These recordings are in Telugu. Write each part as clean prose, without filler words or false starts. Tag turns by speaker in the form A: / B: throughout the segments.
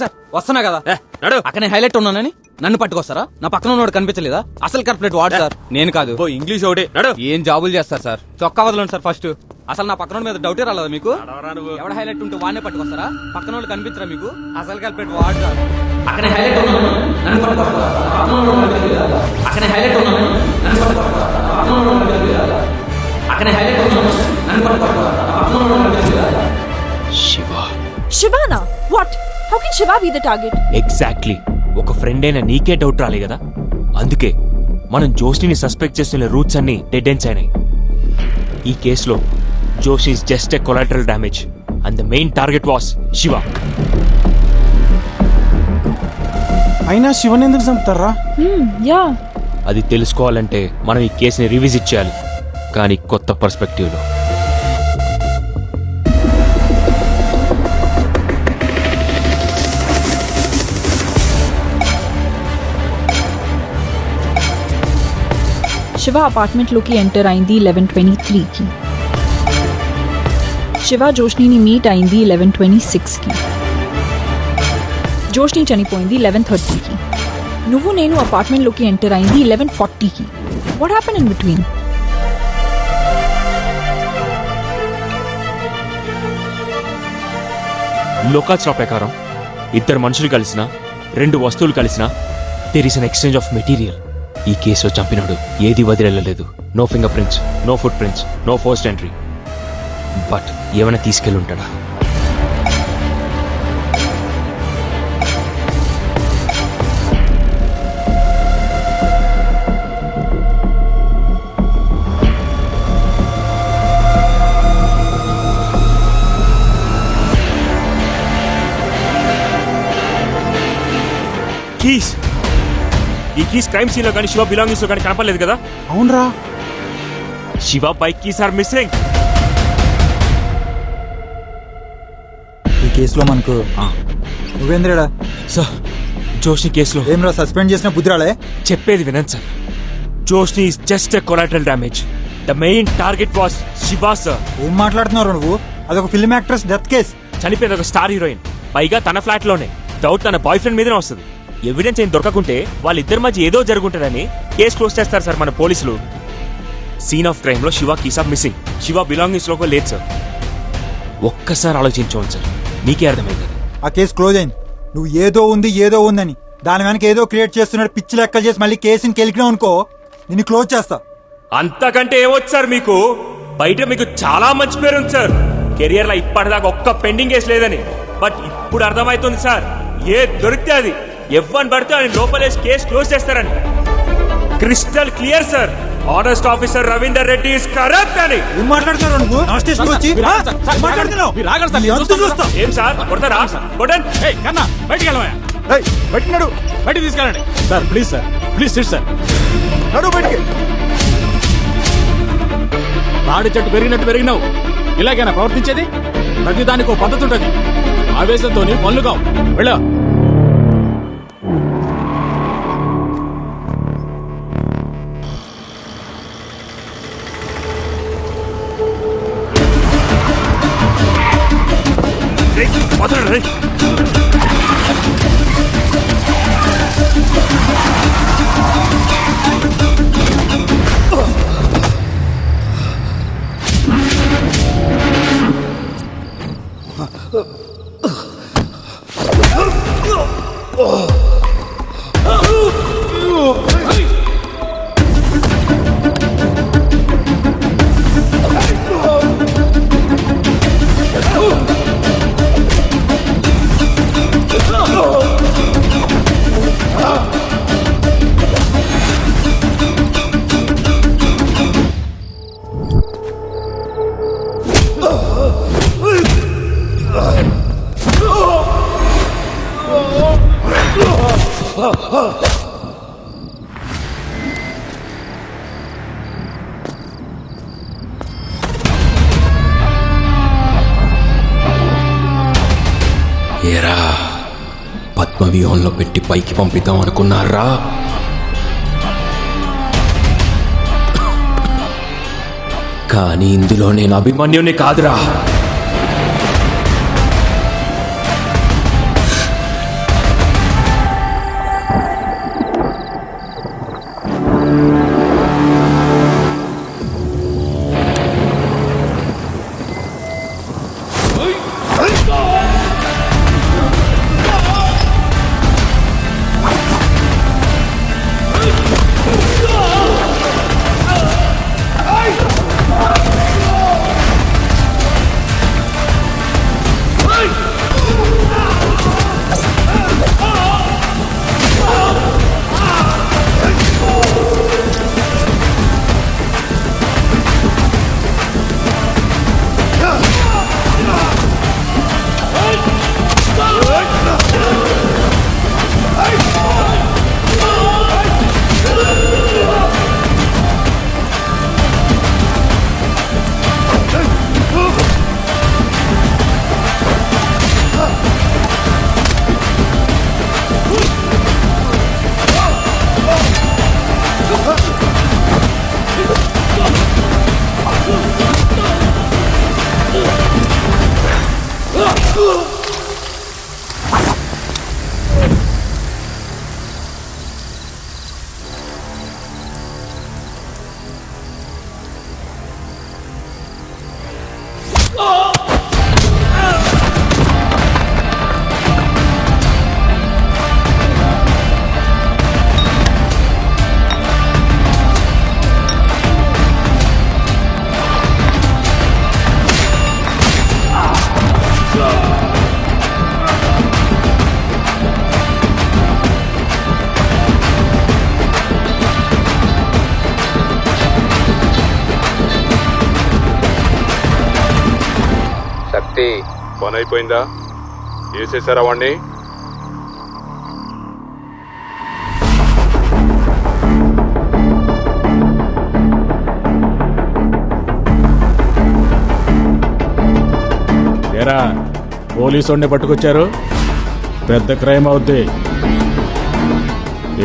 A: సార్ వస్తున్నా కదా అక్కడ హైలైట్ ఉన్నానని నన్ను పట్టుకొస్తారా? నా పక్కన ఉన్నవాడు కనిపించలేదా? అసలు కార్పొరేట్ వాడు సార్, నేను కాదు.
B: ఇంగ్లీష్ ఒకటి
A: ఏం జాబులు చేస్తారు సార్? చొక్కా వదలండి సార్ ఫస్ట్. అసలు నా పక్కన మీద డౌటే రాలేదా మీకు? ఎవడ హైలైట్ ఉంటే వాడినే పట్టుకొస్తారా? పక్కన వాళ్ళు కనిపించరా మీకు? అసలు కార్పొరేట్ వాడు సార్. అక్కడ హైలైట్ ఉన్నాను నన్ను పట్టుకొస్తారా? అక్కడ హైలైట్ ఉన్నాను నన్ను పట్టుకొస్తారా? అక్కడ హైలైట్ ఉన్నాను నన్ను పట్టుకొస్తారా?
C: Shiva.
D: Shivana, what? How can Shiva be the target?
C: Exactly. ఒక ఫ్రెండ్ అయినా నీకే డౌట్ రాలే కదా, అందుకే మనం జోష్ని సస్పెక్ట్ చేస్తున్న రూట్స్ అన్ని డెడ్ ఎండ్స్ అయినాయి. ఈ కేసులో Josh is just a collateral damage and the main target was Shiva.
B: అయినా శివన్ ఎందుకు చంపుతారా?
D: Yeah.
C: అది తెలుసుకోవాలంటే మనం ఈ కేసుని రివిజిట్ చేయాలి, కానీ కొత్త పర్స్పెక్టివ్లో.
D: శివ అపార్ట్మెంట్లోకి ఎంటర్ అయింది 11:23కి. శివ జోష్నిని మీట్ అయింది 11:26కి. జోష్ని చనిపోయింది 11:30కి. నువ్వు నేను అపార్ట్మెంట్లోకి ఎంటర్ అయింది 11:40కి. What happen in between?
C: లోకాచ్ ప్రకారం ఇద్దరు మనుషులు కలిసినా, రెండు వస్తువులు కలిసినా, there is an exchange of material. ఈ కేసులో చంపినోడు ఏది వదిలేలేదు. No finger prints, no foot prints, no first entry. But ఏమైనా తీసుకెళ్ళి ఉంటాడా? కీస్. ఈ కీస్ క్రైమ్ సీన్ లో కానీ శివ బిలాంగింగ్స్ లో కానీ కనపడలేదు కదా?
B: అవునరా,
C: Shiva bike keys are missing.
E: ఈ కేసులో మనకు నువ్వేంద్రడా
C: సార్, జోష్ని కేసులో
E: ఏం రా సస్పెండ్ చేసిన బుద్ధిరాలే?
C: చెప్పేది వినండి సార్. జోష్ని is just a collateral damage. The main target was Shiva sir.
E: ఏం మాట్లాడుతున్నారు నువ్వు? అదొక ఫిల్మ్ యాక్ట్రెస్ డెత్ కేస్.
C: చనిపోయింది ఒక స్టార్ హీరోయిన్, పైగా తన ఫ్లాట్ లోనే. డౌట్ తన బాయ్ ఫ్రెండ్ మీదనే వస్తుంది. ఎవిడెన్స్ ఏం దొరకకుంటే వాళ్ళిద్దరి మధ్య ఏదో జరుగుంటుందని కేసు క్లోజ్ చేస్తారు సార్ మన పోలీసులు. సీన్ ఆఫ్ క్రైమ్ లో Shiva keys of missing. Shiva belongings లో లేదు సార్. ఒక్కసారి ఆలోచించవచ్చు సార్, మీకే అర్థమవుతుంది.
E: ఆ కేసు క్లోజ్ అయింది. నువ్వు ఏదో ఉందని దాని వెనక ఏదో క్రియేట్ చేస్తున్నాడు, పిచ్చి లెక్కలు చేసి మళ్ళీ కేసుని కెలికినావు అనుకో, నిన్ను క్లోజ్ చేస్తా.
C: అంతకంటే ఏమొచ్చు సార్ మీకు? బయట మీకు చాలా మంచి పేరు ఉంది సార్. కెరియర్ లో ఇప్పటిదాకా ఒక్క పెండింగ్ కేసు లేదని. బట్ ఇప్పుడు అర్థమవుతుంది సార్, ఏ దొరికితే అది ఎవ్వని పడితే ఆయన లోపలేసి కేసు క్లోజ్ చేస్తారని. Crystal clear sir. Honest officer Ravinder Reddy is corrupt అని.
E: ఏం మాట్లాడుతున్నావు నువ్వు? నా స్టేషన్కి వచ్చి మాట్లాడుతున్నావు?
C: ఏం సార్ కొడతారా? కొట్టండి.
B: బయటికి వెళ్ళవా? బయట బయటికి తీసుకెళ్ళండి sir. Please sir, please SIT sir. నడు బయటికి. తాడి చెట్టు పెరిగినట్టు పెరిగినావు. ఇలాగైనా ప్రవర్తించేది? ప్రతిదానికి ఓ పద్ధతి ఉంటుంది. ఆవేశంతో పనులుగా వెళ్ళా.
C: ఏరా, పద్మవ్యూహంలో పెట్టి పైకి పంపిద్దాం అనుకున్నారా? కానీ ఇందులో నేను అభిమన్యుని కాదురా.
F: శక్తి
G: పని అయిపోయిందా? వేసేసారా వాణ్ణి?
B: ఏరా పోలీసు పట్టుకొచ్చారు, పెద్ద క్రైమ్ అవుద్ది.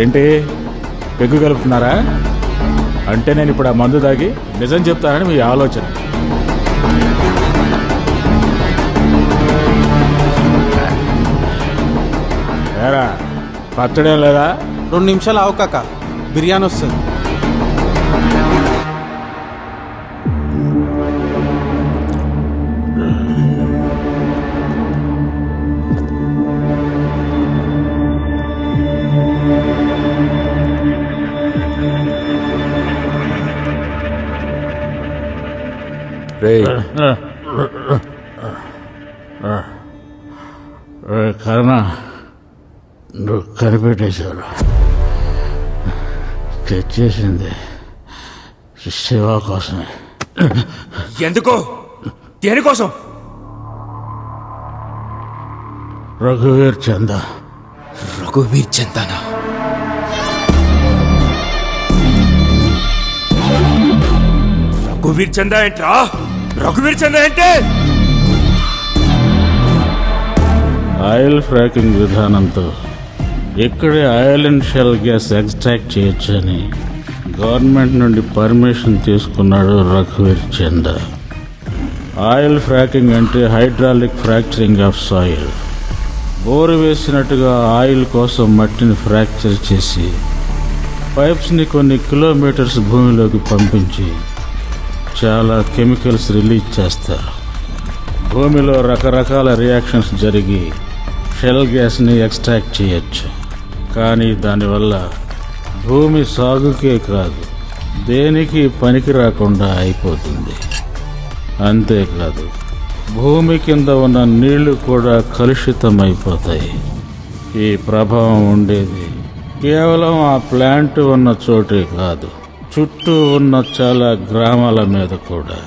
B: ఏంటి పెగ్గు కలుపుతున్నారా? అంటే నేను ఇప్పుడు ఆ మందు తాగి నిజం చెప్తానని మీ ఆలోచన. ఏరా పచ్చడేం లేదా?
A: 2 నిమిషాలు ఆవు కాక, బిర్యానీ వస్తుంది.
B: కరుణ, నువ్వు కనిపెట్టేశారు. తెచ్చేసింది శివ కోసమే.
C: ఎందుకో? దేనికోసం?
B: రఘువీర్ చంద.
A: రఘువీర్ చందనా?
C: రఘువీర్ చందా ఏంట్రా? రఘువీర్ చందా ఏంటే?
B: ఆయిల్ ఫ్రాకింగ్ విధానంతో ఇక్కడే oil and shale gas extract చేయొచ్చని గవర్నమెంట్ నుండి పర్మిషన్ తీసుకున్నాడు రఘువీర్ చంద. ఆయిల్ ఫ్రాకింగ్ అంటే hydraulic fracturing of soil. Bore వేసినట్టుగా ఆయిల్ కోసం మట్టిని ఫ్రాక్చర్ చేసి పైప్స్ని కొన్ని కిలోమీటర్స్ భూమిలోకి పంపించి చాలా కెమికల్స్ రిలీజ్ చేస్తారు. భూమిలో రకరకాల రియాక్షన్స్ జరిగి షెల్ గ్యాస్ని ఎక్స్ట్రాక్ట్ చేయొచ్చు. కానీ దానివల్ల భూమి సాగుకే కాదు, దేనికి పనికి రాకుండా అయిపోతుంది. అంతేకాదు, భూమి కింద ఉన్న నీళ్లు కూడా కలుషితమైపోతాయి. ఈ ప్రభావం ఉండేది కేవలం ఆ ప్లాంట్ ఉన్న చోటే కాదు, చుట్టూ ఉన్న చాలా గ్రామాల మీద కూడా.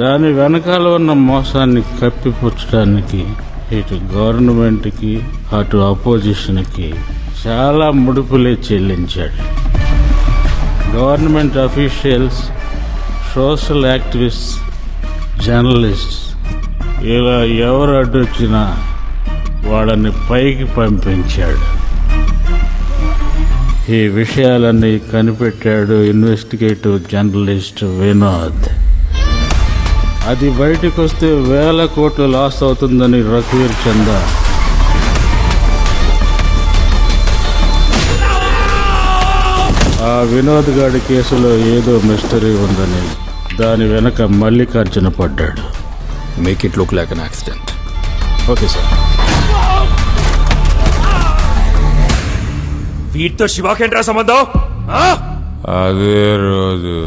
B: దాని వెనకాల ఉన్న మోసాన్ని కప్పిపుచ్చడానికి ఇటు గవర్నమెంట్కి అటు అపోజిషన్కి చాలా ముడుపులే చెల్లించాడు. Government officials, social activists, journalists ఇలా ఎవరు అడ్డొచ్చినా వాళ్ళని పైకి పంపించాడు. ఈ విషయాలన్నీ కనిపెట్టాడు ఇన్వెస్టిగేటివ్ జర్నలిస్ట్ వినోద్. అది బయటకు వస్తే 1000 కోట్లు లాస్ అవుతుందని రఘువీర్ చంద ఆ వినోద్ గాడి కేసులో ఏదో మిస్టరీ ఉందని దాని వెనక మల్లికార్జున పడ్డాడు.
F: Make it look like an accident.
B: Okay sir.
C: వీటితో శివాకేంట్రా సంబంధం?
G: అదే రోజు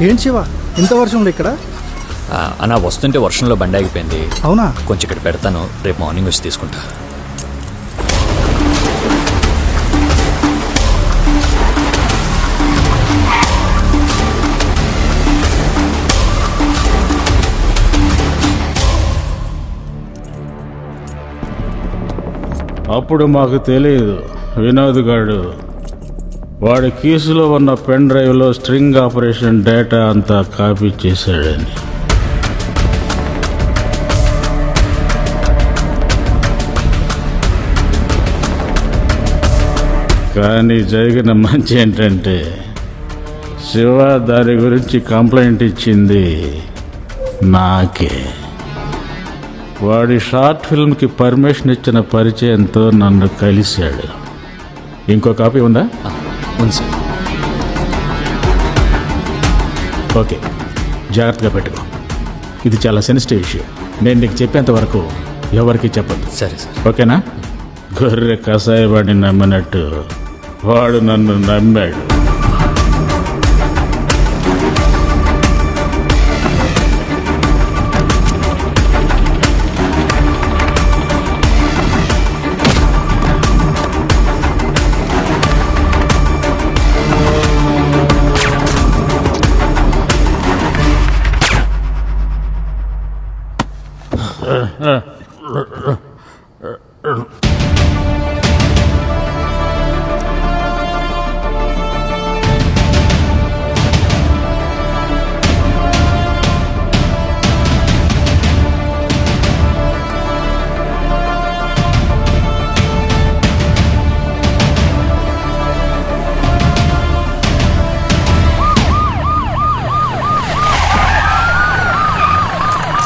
H: ఏంటి శివ ఇంత వర్షంలో ఇక్కడ?
F: అన్నా వస్తుంటే వర్షంలో బండి ఆగిపోయింది.
H: అవునా?
F: కొంచెం ఇక్కడ పెడతాను, రేపు మార్నింగ్ వచ్చి తీసుకుంటా.
B: అప్పుడు మాకు తెలియదు వినోద్ గాడు వాడి కీసులో ఉన్న పెన్ డ్రైవ్లో స్ట్రింగ్ ఆపరేషన్ డేటా అంతా కాపీ చేశాడని. కానీ జరిగిన మంచి ఏంటంటే శివ దాని గురించి కంప్లైంట్ ఇచ్చింది నాకే. వాడి షార్ట్ ఫిల్మ్కి పర్మిషన్ ఇచ్చిన పరిచయంతో నన్ను కలిశాడు. ఇంకో కాపీ ఉందా?
F: ఉంది సార్.
B: ఓకే, జాగ్రత్తగా పెట్టుకో. ఇది చాలా సెన్సిటివ్ ఇష్యూ. నేను నీకు చెప్పేంత వరకు ఎవరికి చెప్పద్దు,
F: సరే సార్.
B: ఓకేనా? గొర్రె కసాయి వాడిని నమ్మినట్టు వాడు నన్ను నమ్మాడు.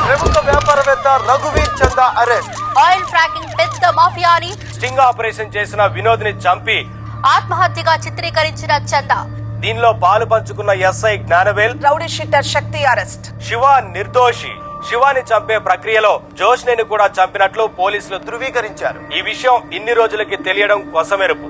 I: ప్రముఖ వ్యాపారవేత్త రఘువీర్ చందా అరెస్ట్.
J: ఆయిల్ ఫ్రాకింగ్ పెద్ద మాఫియాని
I: స్టింగ్ ఆపరేషన్ చేసిన వినోద్ ని చంపి
J: ఆత్మహత్యగా చిత్రీకరించిన చందా.
I: దీనిలో పాలు పంచుకున్న ఎస్ఐ జ్ఞానవేల్,
J: రౌడీ షీటర్ శక్తి అరెస్ట్.
I: శివ నిర్దోషి. శివాని చంపే ప్రక్రియలో జోష్నేని కూడా చంపినట్లు పోలీసులు ధృవీకరించారు. ఈ విషయం ఇన్ని రోజులకి తెలియడం కొసమెరుపు.